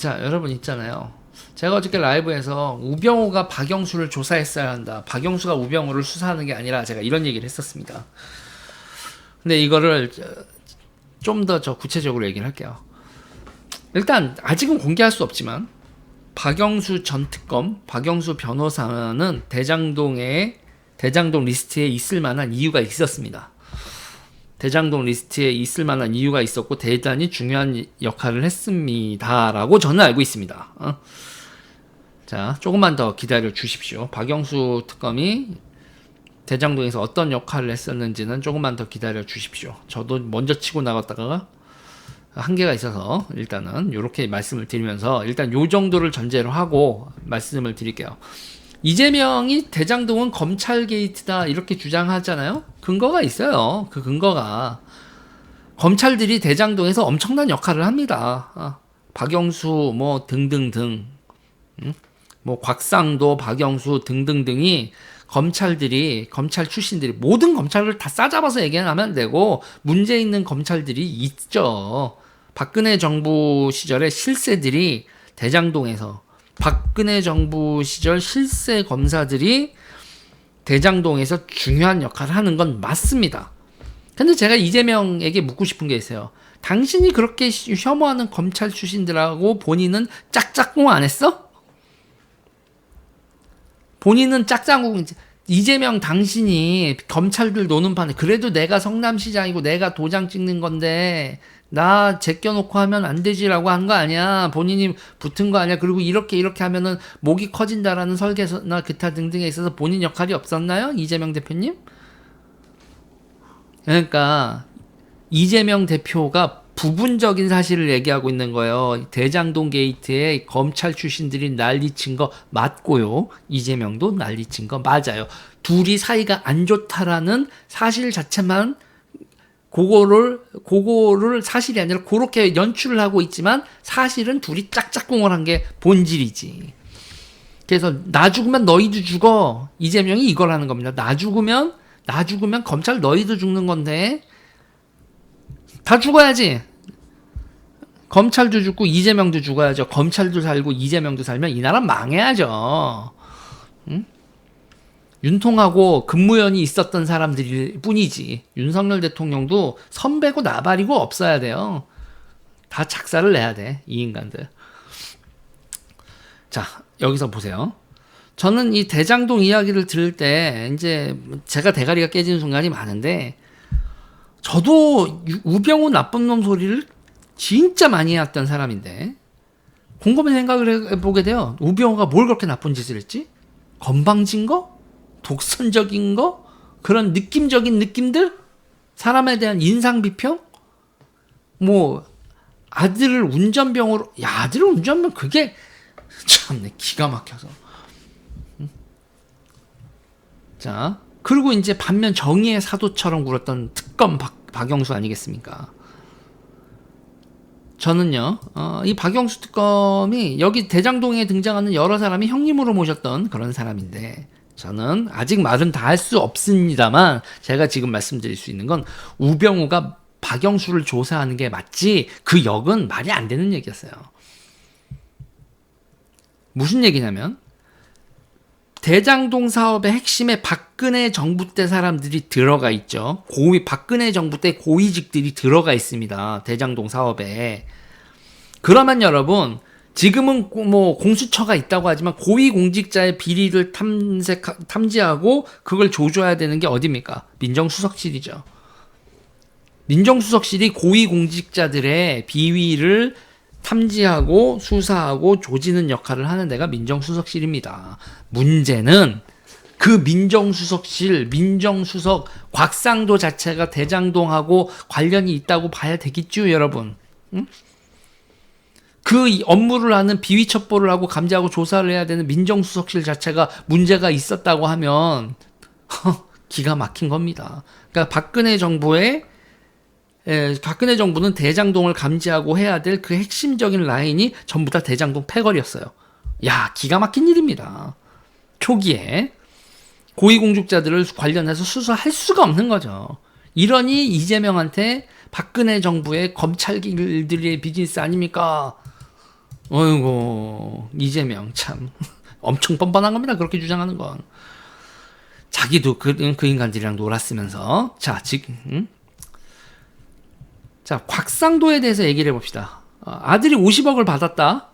자, 여러분 있잖아요. 제가 어저께 라이브에서 우병우가 박영수를 조사했어야 한다. 박영수가 우병우를 수사하는 게 아니라 제가 이런 얘기를 했었습니다. 근데 이거를 좀 더 구체적으로 얘기를 할게요. 일단 아직은 공개할 수 없지만 박영수 전 특검, 박영수 변호사는 대장동 리스트에 있을 만한 이유가 있었습니다. 대장동 리스트에 있을 만한 이유가 있었고 대단히 중요한 역할을 했습니다라고 저는 알고 있습니다. 자, 조금만 더 기다려 주십시오. 박영수 특검이 대장동에서 어떤 역할을 했었는지는 조금만 더 기다려 주십시오. 저도 먼저 치고 나갔다가 한계가 있어서 일단은 이렇게 말씀을 드리면서 일단 요 정도를 전제로 하고 말씀을 드릴게요. 이재명이 대장동은 검찰 게이트다 이렇게 주장하잖아요. 근거가 있어요. 그 근거가 검찰들이 대장동에서 엄청난 역할을 합니다. 박영수 뭐 등등등, 뭐 곽상도, 박영수 등등등이 검찰 출신들이 모든 검찰을 다 싸잡아서 얘기하면 되고 문제 있는 검찰들이 있죠. 박근혜 정부 시절에 실세들이 대장동에서 박근혜 정부 시절 실세 검사들이 대장동에서 중요한 역할을 하는 건 맞습니다. 근데 제가 이재명에게 묻고 싶은 게 있어요. 당신이 그렇게 혐오하는 검찰 출신들하고 본인은 짝짝꿍 안 했어? 본인은 짝짝꿍, 이재명 당신이 검찰들 노는 판에 그래도 내가 성남시장이고 내가 도장 찍는 건데 나 제껴놓고 하면 안 되지라고 한 거 아니야. 본인이 붙은 거 아니야. 그리고 이렇게 하면은 목이 커진다라는 설계나 기타 등등에 있어서 본인 역할이 없었나요? 이재명 대표님? 그러니까 이재명 대표가 부분적인 사실을 얘기하고 있는 거예요. 대장동 게이트에 검찰 출신들이 난리친 거 맞고요. 이재명도 난리친 거 맞아요. 둘이 사이가 안 좋다라는 사실 자체만 그거를 사실이 아니라 그렇게 연출을 하고 있지만 사실은 둘이 짝짝꿍을 한 게 본질이지. 그래서 나 죽으면 너희도 죽어. 이재명이 이걸 하는 겁니다. 나 죽으면 검찰 너희도 죽는 건데 다 죽어야지. 검찰도 죽고 이재명도 죽어야죠. 검찰도 살고 이재명도 살면 이 나라 망해야죠. 응? 윤통하고 근무연이 있었던 사람들일 뿐이지. 윤석열 대통령도 선배고 나발이고 없어야 돼요. 다 작사를 내야 돼. 이 인간들. 자, 여기서 보세요. 저는 이 대장동 이야기를 들을 때 이제 제가 대가리가 깨지는 순간이 많은데 저도 우병우 나쁜 놈 소리를 진짜 많이 했던 사람인데 곰곰이 생각을 해보게 돼요. 우병우가 뭘 그렇게 나쁜 짓을 했지? 건방진 거? 독선적인 거? 그런 느낌적인 느낌들? 사람에 대한 인상 비평? 뭐 아들을 운전병으로 아들을 운전병 그게 참내 기가 막혀서. 자, 그리고 이제 반면 정의의 사도처럼 굴었던 특검 박영수 아니겠습니까? 저는요, 이 박영수 특검이 여기 대장동에 등장하는 여러 사람이 형님으로 모셨던 그런 사람인데, 저는 아직 말은 다 할 수 없습니다만, 제가 지금 말씀드릴 수 있는 건 우병우가 박영수를 조사하는 게 맞지, 그 역은 말이 안 되는 얘기였어요. 무슨 얘기냐면, 대장동 사업의 핵심에 박근혜 정부 때 사람들이 들어가 있죠. 박근혜 정부 때 고위직들이 들어가 있습니다. 대장동 사업에. 그러면 여러분, 지금은 뭐 공수처가 있다고 하지만 고위공직자의 비리를 탐지하고 그걸 조져야 되는 게 어디입니까? 민정수석실이죠. 민정수석실이 고위공직자들의 비위를 탐지하고 수사하고 조지는 역할을 하는 데가 민정수석실입니다. 문제는 그 민정수석 곽상도 자체가 대장동하고 관련이 있다고 봐야 되겠죠, 여러분. 응? 그 업무를 하는 비위 첩보를 하고 감지하고 조사를 해야 되는 민정수석실 자체가 문제가 있었다고 하면 기가 막힌 겁니다. 그러니까 박근혜 정부는 대장동을 감지하고 해야 될 그 핵심적인 라인이 전부 다 대장동 패거리였어요. 야, 기가 막힌 일입니다. 초기에 고위공직자들을 관련해서 수사할 수가 없는 거죠. 이러니 이재명한테 박근혜 정부의 검찰들의 비즈니스 아닙니까? 어이구 이재명 참 엄청 뻔뻔한 겁니다. 그렇게 주장하는 건. 자기도 그 인간들이랑 놀았으면서. 자 지금 자 곽상도에 대해서 얘기를 해봅시다. 아들이 50억을 받았다.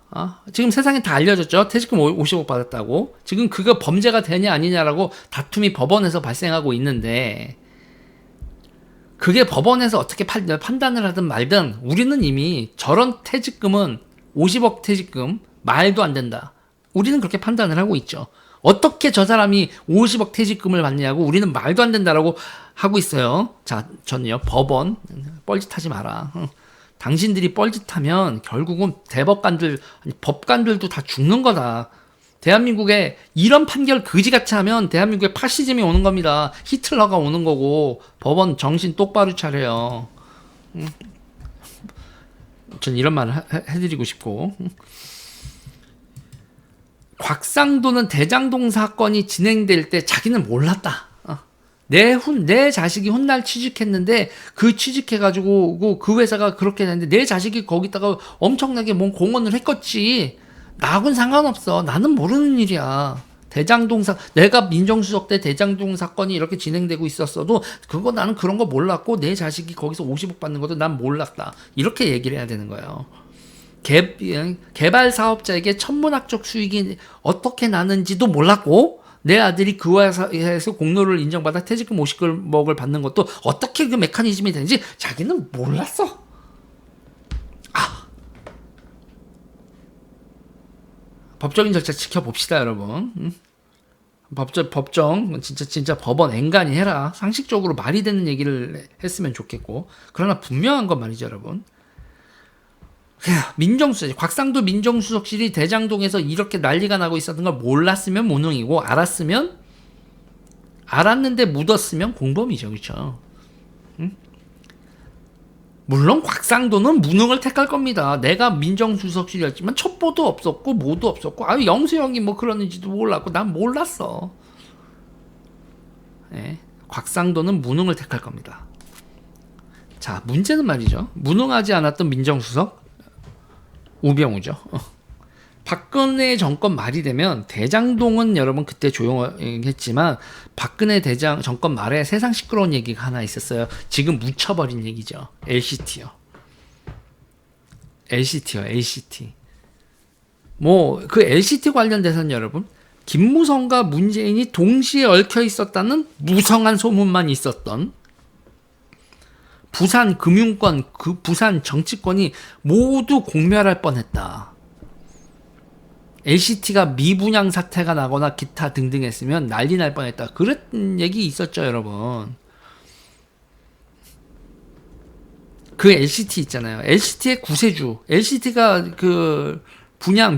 지금 세상에 다 알려졌죠. 퇴직금 50억 받았다고. 지금 그거 범죄가 되냐 아니냐라고 다툼이 법원에서 발생하고 있는데, 그게 법원에서 어떻게 판단을 하든 말든 우리는 이미 저런 퇴직금은 50억 퇴직금 말도 안 된다. 우리는 그렇게 판단을 하고 있죠. 어떻게 저 사람이 50억 퇴직금을 받냐고 우리는 말도 안 된다라고 하고 있어요. 자, 저는요, 법원 뻘짓하지 마라. 당신들이 뻘짓하면 결국은 대법관들, 법관들도 다 죽는 거다. 대한민국에 이런 판결 그지같이 하면 대한민국에 파시즘이 오는 겁니다. 히틀러가 오는 거고. 법원 정신 똑바로 차려요. 전 이런 말을 해드리고 싶고. 곽상도는 대장동 사건이 진행될 때 자기는 몰랐다. 내 자식이 훗날 취직했는데 그 취직해가지고 그 회사가 그렇게 됐는데 내 자식이 거기다가 엄청나게 뭔 공헌을 했겠지. 나하고는 상관없어. 나는 모르는 일이야. 내가 민정수석 때 대장동 사건이 이렇게 진행되고 있었어도 그거 나는 그런 거 몰랐고 내 자식이 거기서 50억 받는 것도 난 몰랐다. 이렇게 얘기를 해야 되는 거예요. 개발 사업자에게 천문학적 수익이 어떻게 나는지도 몰랐고 내 아들이 그 회사에서 공로를 인정받아 퇴직금 50억을 받는 것도 어떻게 그 메커니즘이 되는지 자기는 몰랐어. 법적인 절차 지켜봅시다, 여러분. 법정 진짜 법원 앵간히 해라. 상식적으로 말이 되는 얘기를 했으면 좋겠고. 그러나 분명한 건 말이죠, 여러분. 곽상도 민정수석실이 대장동에서 이렇게 난리가 나고 있었던 걸 몰랐으면 무능이고, 알았는데 묻었으면 공범이죠, 그렇죠? 물론 곽상도는 무능을 택할 겁니다. 내가 민정수석실이었지만 첩보도 없었고 뭐도 없었고 영수형이 뭐 그러는지도 몰랐고 난 몰랐어. 네, 곽상도는 무능을 택할 겁니다. 자, 문제는 말이죠. 무능하지 않았던 민정수석 우병우죠. 박근혜 정권 말이 되면 대장동은 여러분 그때 조용했지만 박근혜 정권 말에 세상 시끄러운 얘기가 하나 있었어요. 지금 묻혀버린 얘기죠. LCT요. LCT. 뭐 그 LCT 관련돼서는 여러분 김무성과 문재인이 동시에 얽혀 있었다는 무성한 소문만 있었던 부산 금융권, 그 부산 정치권이 모두 공멸할 뻔했다. LCT가 미분양 사태가 나거나 기타 등등 했으면 난리 날 뻔했다. 그런 얘기 있었죠, 여러분. 그 LCT 있잖아요. LCT의 구세주. LCT가 그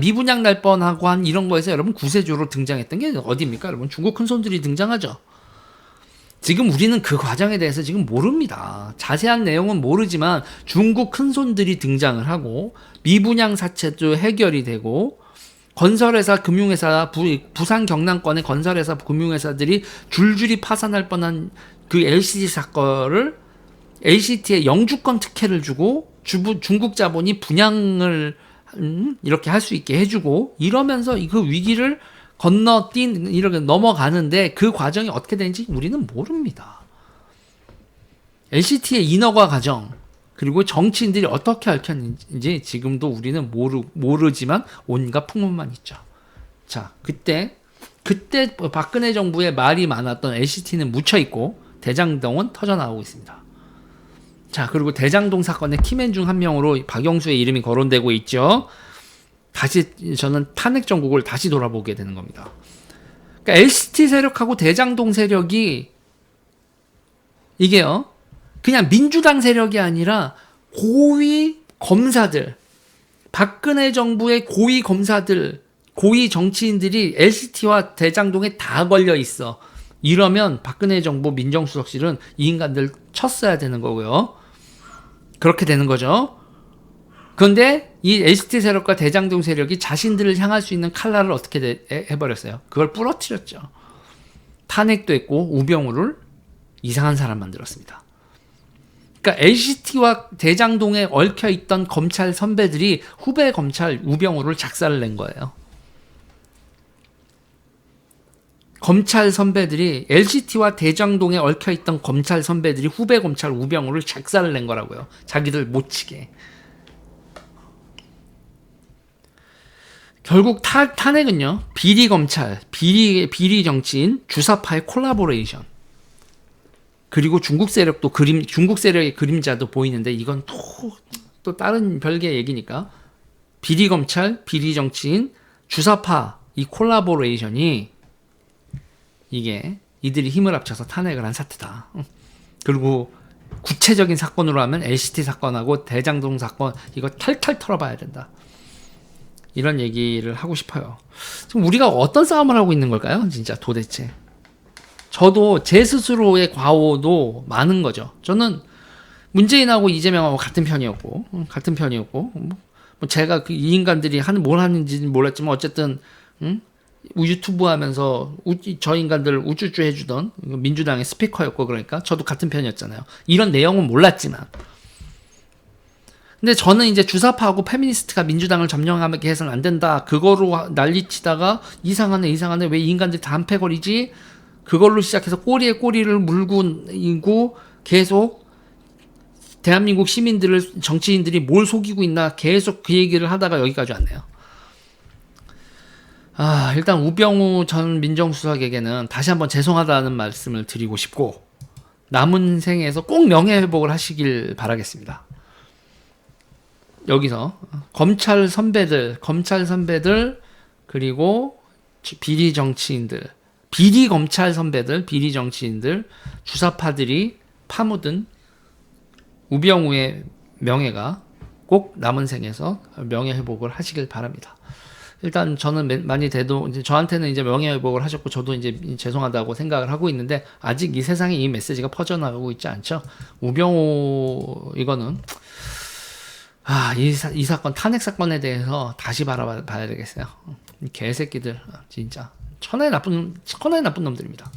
미분양 날 뻔하고 한 이런 거에서 여러분 구세주로 등장했던 게 어디입니까? 여러분 중국 큰손들이 등장하죠. 지금 우리는 그 과정에 대해서 지금 모릅니다. 자세한 내용은 모르지만 중국 큰손들이 등장을 하고 미분양 사태도 해결이 되고 건설회사, 금융회사, 부산 경남권의 건설회사, 금융회사들이 줄줄이 파산할 뻔한 그 LCT 사건을 LCT에 영주권 특혜를 주고 중국 자본이 분양을 이렇게 할 수 있게 해주고 이러면서 그 위기를 이렇게 넘어가는데 그 과정이 어떻게 되는지 우리는 모릅니다. LCT의 인허가 과정 그리고 정치인들이 어떻게 얽혔는지 지금도 우리는 모르지만 온갖 풍문만 있죠. 자, 그때 박근혜 정부의 말이 많았던 LCT는 묻혀있고 대장동은 터져나오고 있습니다. 자, 그리고 대장동 사건의 키맨 중 한 명으로 박영수의 이름이 거론되고 있죠. 다시 저는 탄핵 정국을 다시 돌아보게 되는 겁니다. 그러니까 LCT 세력하고 대장동 세력이 이게요. 그냥 민주당 세력이 아니라 고위 검사들, 박근혜 정부의 고위 검사들, 고위 정치인들이 LCT와 대장동에 다 걸려 있어. 이러면 박근혜 정부 민정수석실은 이 인간들 쳤어야 되는 거고요. 그렇게 되는 거죠. 그런데 이 LCT 세력과 대장동 세력이 자신들을 향할 수 있는 칼날을 어떻게 해버렸어요? 그걸 부러뜨렸죠. 탄핵도 했고 우병우를 이상한 사람 만들었습니다. 그러니까 LCT와 대장동에 얽혀 있던 검찰 선배들이 후배 검찰 우병우를 작살을 낸 거예요. 검찰 선배들이 LCT와 대장동에 얽혀 있던 검찰 선배들이 후배 검찰 우병우를 작살을 낸 거라고요. 자기들 못 치게. 결국 탄핵은요. 비리 검찰, 비리 정치인, 주사파의 콜라보레이션. 그리고 중국 세력의 그림자도 보이는데 이건 또 다른 별개의 얘기니까 비리 검찰, 비리 정치인, 주사파 이 콜라보레이션이 이게 이들이 힘을 합쳐서 탄핵을 한 사태다. 그리고 구체적인 사건으로 하면 LCT 사건하고 대장동 사건 이거 탈탈 털어봐야 된다. 이런 얘기를 하고 싶어요. 지금 우리가 어떤 싸움을 하고 있는 걸까요? 진짜 도대체. 저도 제 스스로의 과오도 많은 거죠. 저는 문재인하고 이재명하고 같은 편이었고 뭐 제가 이 인간들이 뭘 하는지는 몰랐지만 어쨌든 유튜브 하면서 저 인간들 우쭈쭈 해주던 민주당의 스피커였고 그러니까 저도 같은 편이었잖아요. 이런 내용은 몰랐지만 근데 저는 이제 주사파하고 페미니스트가 민주당을 점령하게 해서는 안 된다. 그거로 난리치다가 이상하네 왜 이 인간들이 다 한패거리지? 그걸로 시작해서 꼬리에 꼬리를 물고 계속 대한민국 시민들을 정치인들이 뭘 속이고 있나 계속 그 얘기를 하다가 여기까지 왔네요. 일단 우병우 전 민정수석에게는 다시 한번 죄송하다는 말씀을 드리고 싶고 남은 생에서 꼭 명예회복을 하시길 바라겠습니다. 여기서 검찰 선배들 그리고 비리 정치인들 비리 검찰 선배들 비리 정치인들 주사파들이 파묻은 우병우의 명예가 꼭 남은 생에서 명예회복을 하시길 바랍니다. 일단 저는 많이 돼도 이제 저한테는 이제 명예회복을 하셨고 저도 이제 죄송하다고 생각을 하고 있는데 아직 이 세상에 이 메시지가 퍼져나가고 있지 않죠. 우병우 이거는 이 사건 탄핵 사건에 대해서 다시 바라봐야 되겠어요. 이 개새끼들 진짜 천하의 나쁜 놈들입니다.